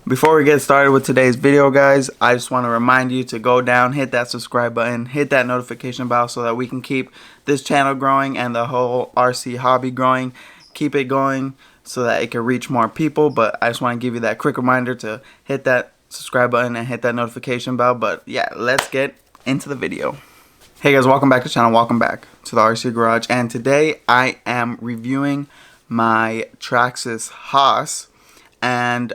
Before we get started with today's video, guys, I just want to remind you to go down, hit that subscribe button, hit that notification bell so that we can keep this channel growing and the whole RC hobby growing. Keep it going so that it can reach more people. But I just want to give you that quick reminder to hit that subscribe button and hit that notification bell. But yeah, let's get into the video. Hey guys, welcome back to the channel. Welcome back to the RC Garage. And today I am reviewing my Traxxas Haas. And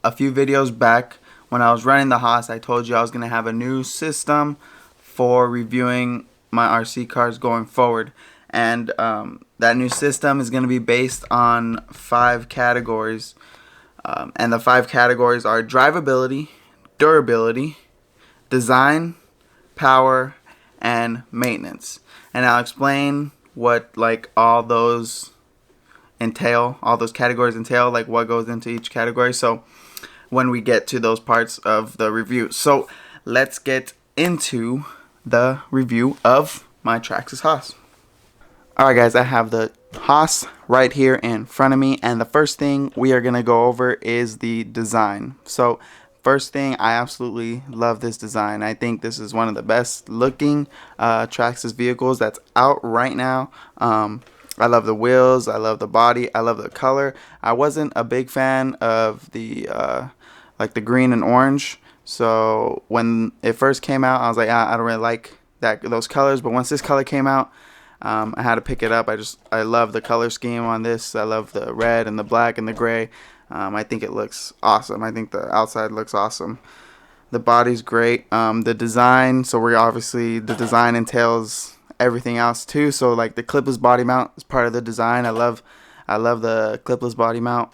a few videos back when I was running the Haas, I told you I was going to have a new system for reviewing my RC cars going forward. And that new system is going to be based on 5 categories. And the 5 categories are drivability, durability, design, power, and maintenance. And I'll explain what all those entail, all those categories entail, like what goes into each category. So when we get to those parts of the review. So let's get into the review of my Traxxas Haas. Alright guys, I have the Haas right here in front of me, and the first thing we are going to go over is the design. So first thing, I absolutely love this design. I think this is one of the best looking Traxxas vehicles that's out right now. I love the wheels, I love the body, I love the color. I wasn't a big fan of the the green and orange. So when it first came out, I was like, I don't really like those colors. But once this color came out, I had to pick it up. I love the color scheme on this. I love the red and the black and the gray. I think it looks awesome. I think the outside looks awesome. The body's great. The design, the design entails everything else too. So like the clipless body mount is part of the design. I love the clipless body mount.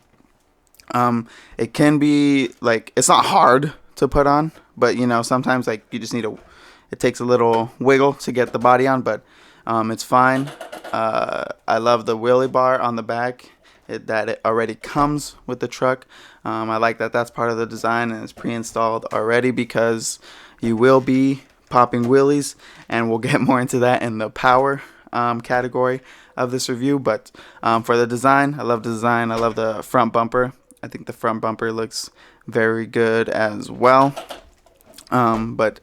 It can be it's not hard to put on, but sometimes you just need it takes a little wiggle to get the body on, but it's fine. I love the wheelie bar on the back that it already comes with the truck. I like that that's part of the design and it's pre-installed already, because you will be popping wheelies, and we'll get more into that in the power category of this review. But for the design, I love the design. I love the front bumper. I think the front bumper looks very good as well. But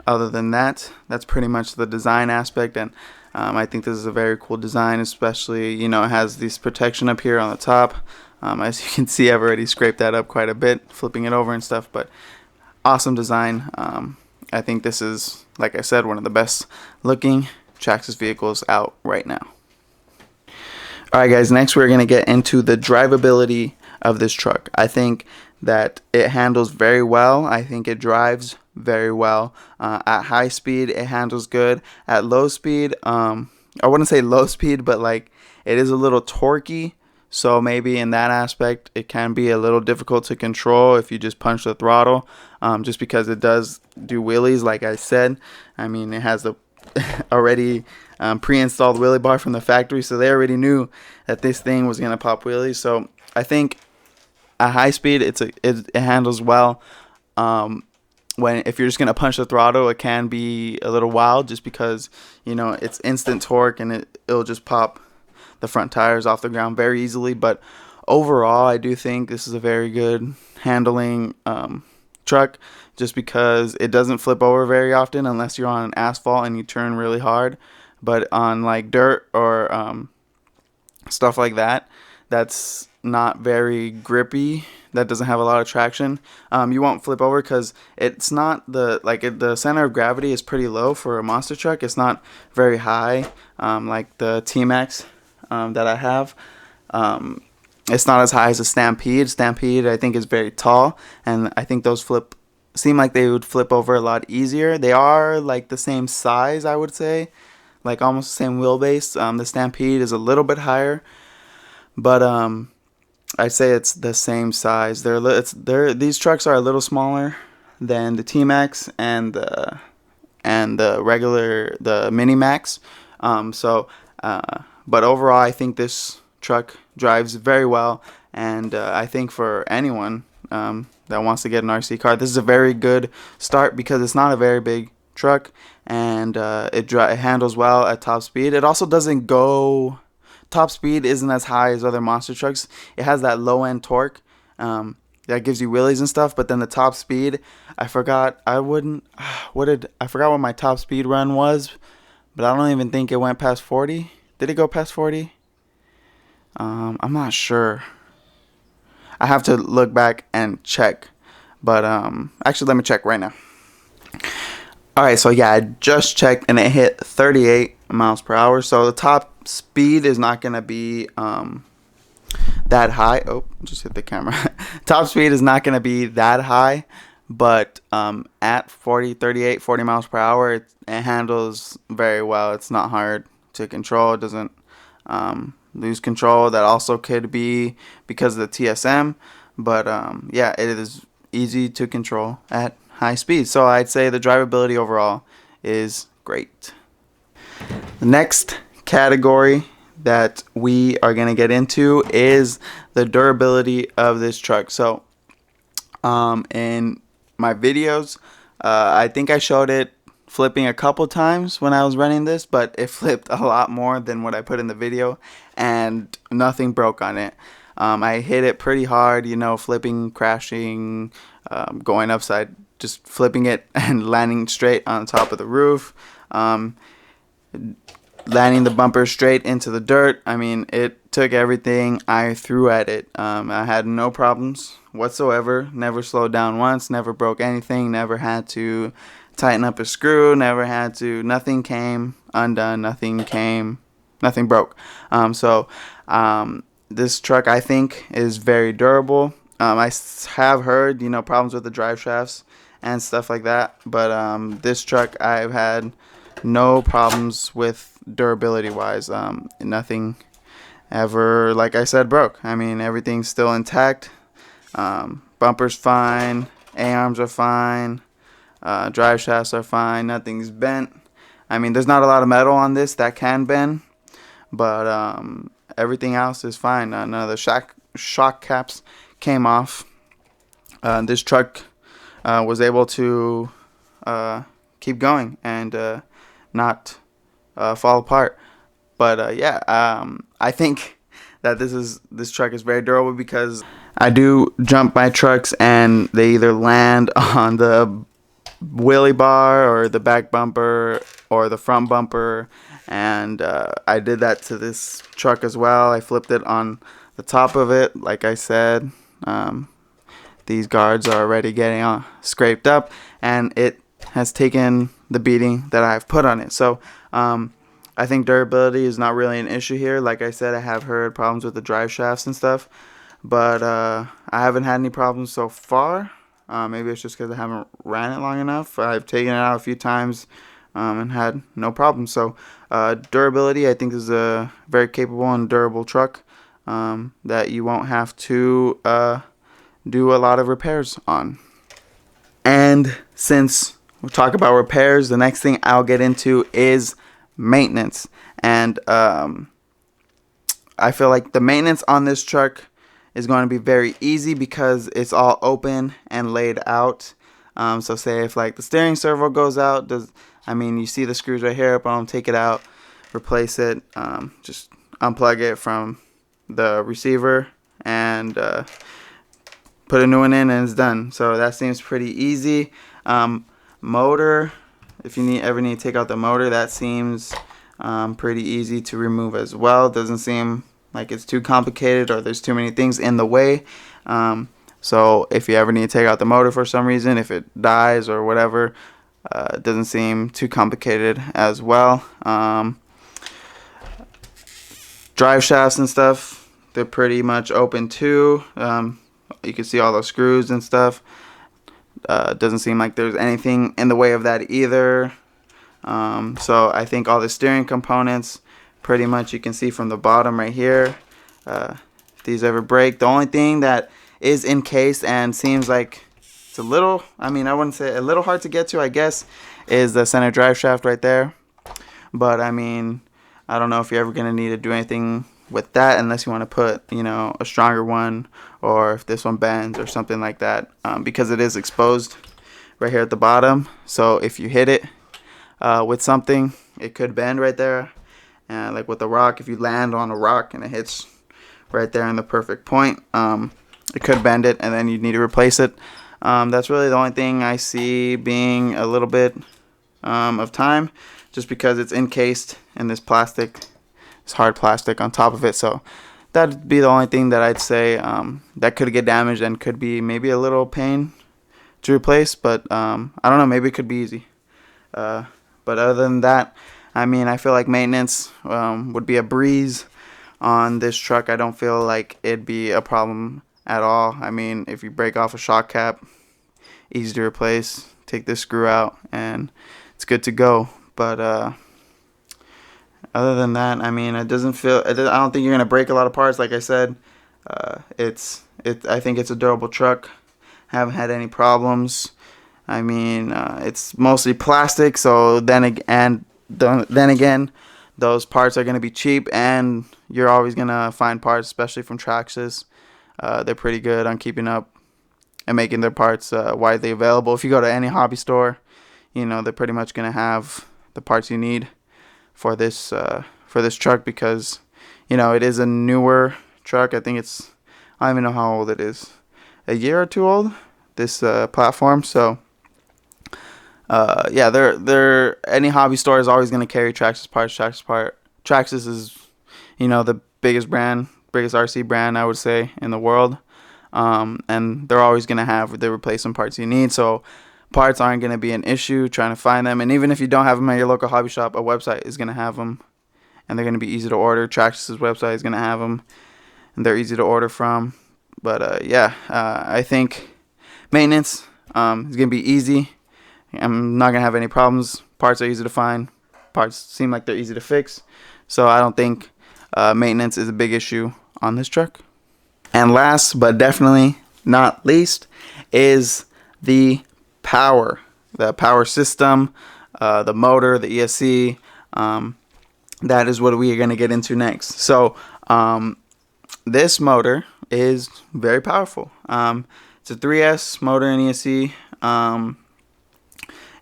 other than that, that's pretty much the design aspect. And I think this is a very cool design, especially, it has this protection up here on the top. As you can see, I've already scraped that up quite a bit, flipping it over and stuff. But awesome design. I think this is, like I said, one of the best looking Traxxas vehicles out right now. Alright guys, next we're going to get into the drivability of this truck. I think that it handles very well. I think it drives very well. At high speed, it handles good. At low speed, I wouldn't say low speed, but it is a little torquey. So maybe in that aspect, it can be a little difficult to control if you just punch the throttle, just because it does do wheelies, like I said. I mean, it has the already pre-installed wheelie bar from the factory, so they already knew that this thing was going to pop wheelies. So I think at high speed, it handles well. If you're just going to punch the throttle, it can be a little wild, just because it's instant torque, and it'll just pop the front tires off the ground very easily. But overall, I do think this is a very good handling truck, just because it doesn't flip over very often unless you're on asphalt and you turn really hard. But on dirt or stuff like that, that's not very grippy, that doesn't have a lot of traction, you won't flip over, because it's not the center of gravity is pretty low for a monster truck. It's not very high, like the T-Max that I have. It's not as high as a Stampede. Stampede, I think, is very tall, and I think those seem like they would flip over a lot easier. They are the same size, I would say, almost the same wheelbase. The Stampede is a little bit higher, but I'd say it's the same size. These trucks are a little smaller than the T-Max and the Mini Max. But overall, I think this truck drives very well, and I think for anyone that wants to get an RC car, this is a very good start, because it's not a very big truck, and it handles well at top speed. It also doesn't go top speed isn't as high as other monster trucks. It has that low end torque, that gives you wheelies and stuff. But then the top speed, I forgot. I forgot what my top speed run was, but I don't even think it went past 40. Did it go past 40? I'm not sure. I have to look back and check. But actually, let me check right now. All right, so yeah, I just checked and it hit 38 miles per hour. So the top speed is not gonna be that high. Oh, just hit the camera. Top speed is not gonna be that high, but at 40 miles per hour, it handles very well. It's not hard to control. It doesn't lose control. That also could be because of the TSM, but yeah, it is easy to control at high speed. So I'd say the drivability overall is great. The next category that we are going to get into is the durability of this truck. So in my videos, I think I showed it flipping a couple times when I was running this, but it flipped a lot more than what I put in the video, and nothing broke on it. I hit it pretty hard, you know, flipping, crashing, going upside, just flipping it and landing straight on top of the roof, landing the bumper straight into the dirt. I mean, it took everything I threw at it. I had no problems whatsoever, never slowed down once, never broke anything, never had to tighten up a screw, nothing came undone, nothing broke. This truck, I think, is very durable. I have heard, you know, problems with the drive shafts and stuff like that, but this truck I've had no problems with durability wise. Nothing ever, like I said, broke. I mean, everything's still intact. Bumpers fine, A-arms are fine, drive shafts are fine, nothing's bent. I mean, there's not a lot of metal on this that can bend, but everything else is fine. None of the shock caps came off. This truck was able to keep going and not fall apart. But yeah, I think that this truck is very durable because I do jump my trucks and they either land on the wheelie bar or the back bumper or the front bumper, and I did that to this truck as well. I flipped it on the top of it, like I said. These guards are already getting scraped up, and it has taken the beating that I've put on it. So I think durability is not really an issue here. Like I said, I have heard problems with the drive shafts and stuff, but I haven't had any problems so far. Maybe it's just because I haven't ran it long enough. I've taken it out a few times and had no problems. So durability, I think, is a very capable and durable truck that you won't have to do a lot of repairs on. And since we'll talk about repairs, the next thing I'll get into is maintenance. And I feel like the maintenance on this truck is going to be very easy because it's all open and laid out. So say if like the steering servo goes out, you see the screws right here, but take it out, replace it, just unplug it from the receiver and put a new one in, and it's done. So that seems pretty easy. Motor, if you ever need to take out the motor, that seems pretty easy to remove as well. Doesn't seem like it's too complicated or there's too many things in the way. So if you ever need to take out the motor for some reason, if it dies or whatever, it doesn't seem too complicated as well. Drive shafts and stuff, they're pretty much open too. You can see all those screws and stuff. Doesn't seem like there's anything in the way of that either. So I think all the steering components, pretty much you can see from the bottom right here. If these ever break, the only thing that is encased and seems like it's a little, I wouldn't say a little hard to get to, I guess, is the center drive shaft right there. But I don't know if you're ever going to need to do anything with that unless you want to put, a stronger one, or if this one bends or something like that, because it is exposed right here at the bottom. So if you hit it with something, it could bend right there. Like with a rock, if you land on a rock and it hits right there in the perfect point, it could bend it, and then you need to replace it. That's really the only thing I see being a little bit of time, just because it's encased in this plastic, this hard plastic on top of it. So that'd be the only thing that I'd say that could get damaged and could be maybe a little pain to replace. But I don't know, maybe it could be easy. But other than that, I mean, I feel like maintenance would be a breeze on this truck. I don't feel like it'd be a problem at all. I mean, if you break off a shock cap, easy to replace. Take this screw out and it's good to go. But other than that, I mean, I don't think you're gonna break a lot of parts. Like I said, I think it's a durable truck. Haven't had any problems. I mean, it's mostly plastic, so then again, those parts are gonna be cheap, and you're always gonna find parts, especially from Traxxas. They're pretty good on keeping up and making their parts widely available. If you go to any hobby store, they're pretty much gonna have the parts you need for this truck, because it is a newer truck. I don't even know how old it is, a year or two old, this platform. So yeah, any hobby store is always going to carry Traxxas parts. Traxxas is the biggest RC brand, I would say, in the world, and they're always going to have the replacement parts you need. So parts aren't going to be an issue trying to find them. And even if you don't have them at your local hobby shop, a website is going to have them, and they're going to be easy to order. Traxxas' website is going to have them, and they're easy to order from. But yeah, I think maintenance is going to be easy. I'm not going to have any problems. Parts are easy to find. Parts seem like they're easy to fix. So I don't think maintenance is a big issue on this truck. And last but definitely not least is the power. The power system, the motor, the ESC. That is what we are going to get into next. So this motor is very powerful. It's a 3S motor and ESC.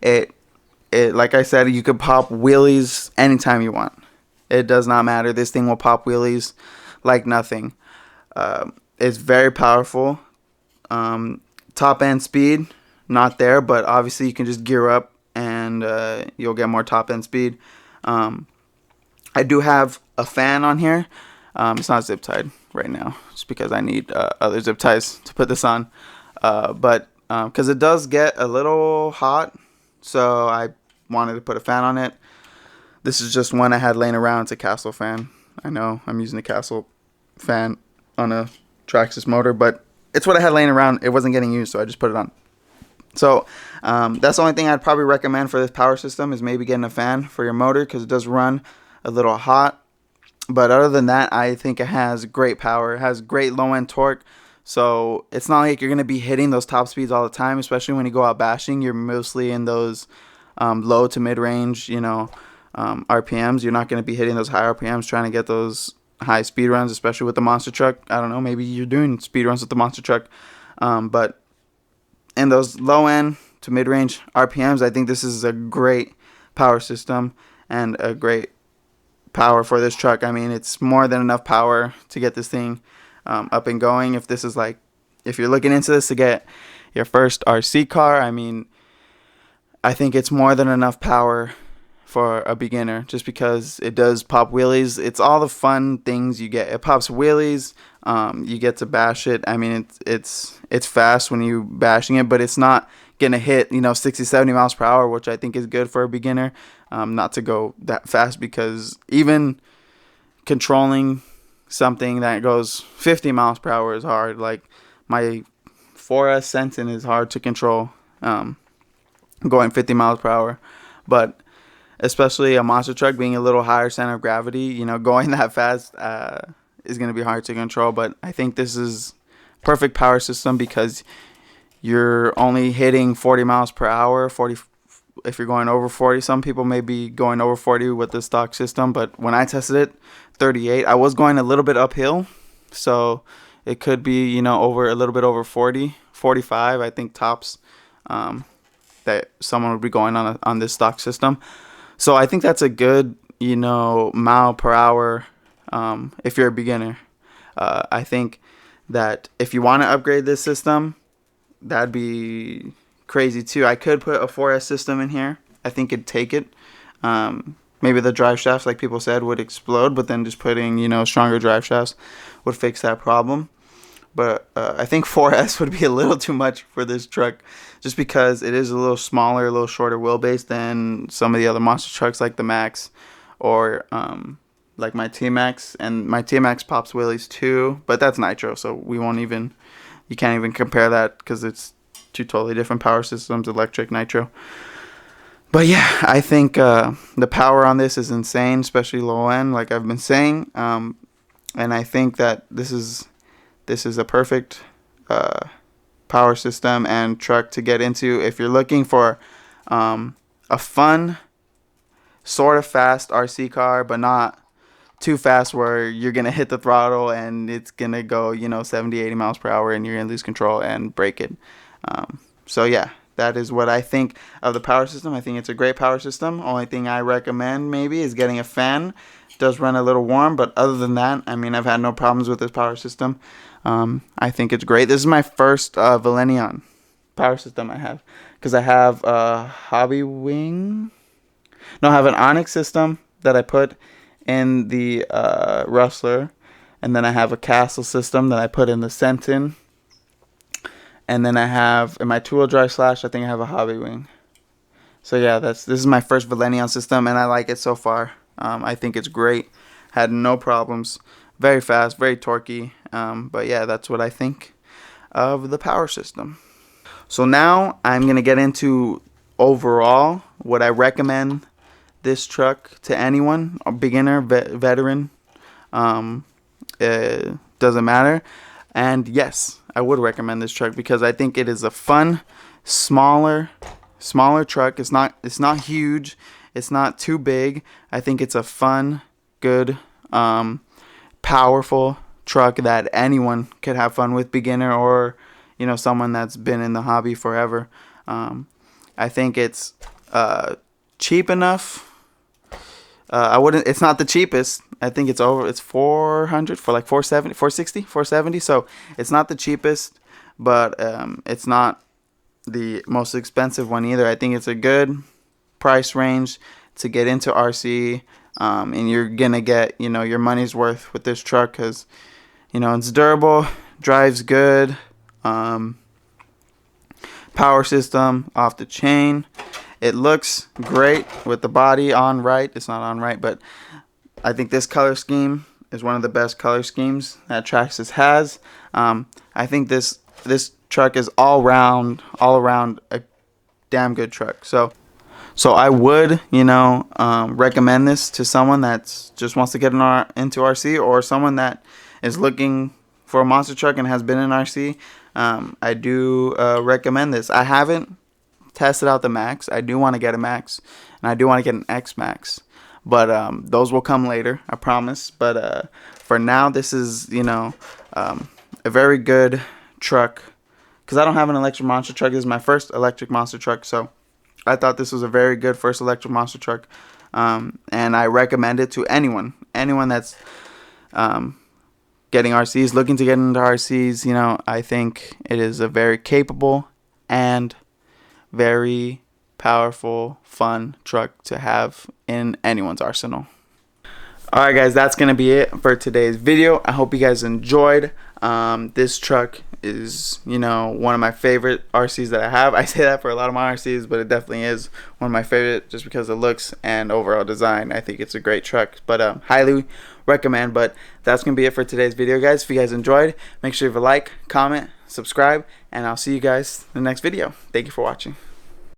It like I said, you could pop wheelies anytime you want. It does not matter. This thing will pop wheelies like nothing. It's very powerful. Top end speed, not there, but obviously you can just gear up and you'll get more top end speed. I do have a fan on here. It's not zip tied right now, just because I need other zip ties to put this on. But because it does get a little hot, so I wanted to put a fan on it. This is just one I had laying around. It's a Castle fan. I know I'm using a Castle fan on a Traxxas motor, but it's what I had laying around. It wasn't getting used, so I just put it on. So that's the only thing I'd probably recommend for this power system, is maybe getting a fan for your motor, because it does run a little hot. But other than that, I think it has great power. It has great low end torque. So it's not like you're going to be hitting those top speeds all the time, especially when you go out bashing. You're mostly in those low to mid range, RPMs. You're not going to be hitting those high RPMs trying to get those high speed runs, especially with the monster truck. I don't know, maybe you're doing speed runs with the monster truck. But in those low end to mid range RPMs, I think this is a great power system and a great power for this truck. I mean, it's more than enough power to get this thing up and going. If you're looking into this to get your first RC car, I mean, I think it's more than enough power for a beginner, just because it does pop wheelies. It's all the fun things you get. It pops wheelies. You get to bash it. I mean, it's fast when you bashing it, but it's not gonna hit 60, 70 miles per hour, which I think is good for a beginner. Not to go that fast, because even controlling something that goes 50 miles per hour is hard. Like my 4S Sentin is hard to control going 50 miles per hour, but especially a monster truck being a little higher center of gravity, going that fast is going to be hard to control. But I think this is perfect power system, because you're only hitting 40 miles per hour, 40 if you're going over 40. Some people may be going over 40 with the stock system, but when I tested it, 38. I was going a little bit uphill, so it could be over a little bit over 40, 45, I think tops, that someone would be going on this stock system. So I think that's a good mile per hour if you're a beginner. I think that if you want to upgrade this system, that'd be crazy too. I could put a 4S system in here. I think it'd take it. Maybe the drive shafts, like people said, would explode, but then just putting, stronger drive shafts would fix that problem. But I think 4S would be a little too much for this truck, just because it is a little smaller, a little shorter wheelbase than some of the other monster trucks like the Max or like my T-Max. And my T-Max pops wheelies too, but that's nitro, so you can't even compare that because it's two totally different power systems, electric, nitro. But yeah, I think the power on this is insane, especially low end, like I've been saying. And I think that this is a perfect power system and truck to get into if you're looking for a fun, sort of fast RC car, but not too fast where you're going to hit the throttle and it's going to go, 70, 80 miles per hour and you're going to lose control and break it. So yeah, that is what I think of the power system. I think it's a great power system. Only thing I recommend maybe is getting a fan. It does run a little warm, but other than that, I mean, I've had no problems with this power system. I think it's great. This is my first Valenion power system I have, because I have a Hobby Wing. No, I have an Onyx system that I put in the Rustler, and then I have a Castle system that I put in the Sentin, and then I have in my 2-wheel drive Slash, I think I have a Hobby Wing. So yeah, this is my first Valenion system, and I like it so far. I think it's great. Had no problems. Very fast, very torquey. But yeah, that's what I think of the power system. So now I'm going to get into overall what I recommend this truck to anyone, a beginner, veteran. It doesn't matter. And yes, I would recommend this truck because I think it is a fun, smaller truck. It's not huge. It's not too big. I think it's a fun, good, powerful truck that anyone could have fun with, beginner or someone that's been in the hobby forever. I think it's cheap enough. It's not the cheapest. I think it's 400 for like 470, 460, 470. So it's not the cheapest, but it's not the most expensive one either. I think it's a good price range to get into RC. And you're gonna get your money's worth with this truck because it's durable, drives good, power system off the chain. It looks great with the body on right. It's not on right, but I think this color scheme is one of the best color schemes that Traxxas has. I think this truck is all around a damn good truck. So I would, recommend this to someone that just wants to get into RC, or someone that is looking for a monster truck and has been in RC. I do recommend this. I haven't tested out the Max. I do want to get a Max, and I do want to get an X Max, but those will come later, I promise. But for now, this is a very good truck, because I don't have an electric monster truck. This is my first electric monster truck, so I thought this was a very good first electric monster truck, and I recommend it to anyone that's getting RCs, looking to get into RCs. I think it is a very capable and very powerful, fun truck to have in anyone's arsenal. Alright guys, that's going to be it for today's video. I hope you guys enjoyed. This truck is, one of my favorite RCs that I have. I say that for a lot of my RCs, but it definitely is one of my favorite just because of looks and overall design. I think it's a great truck, but highly recommend. But that's going to be it for today's video, guys. If you guys enjoyed, make sure you leave a like, comment, subscribe, and I'll see you guys in the next video. Thank you for watching.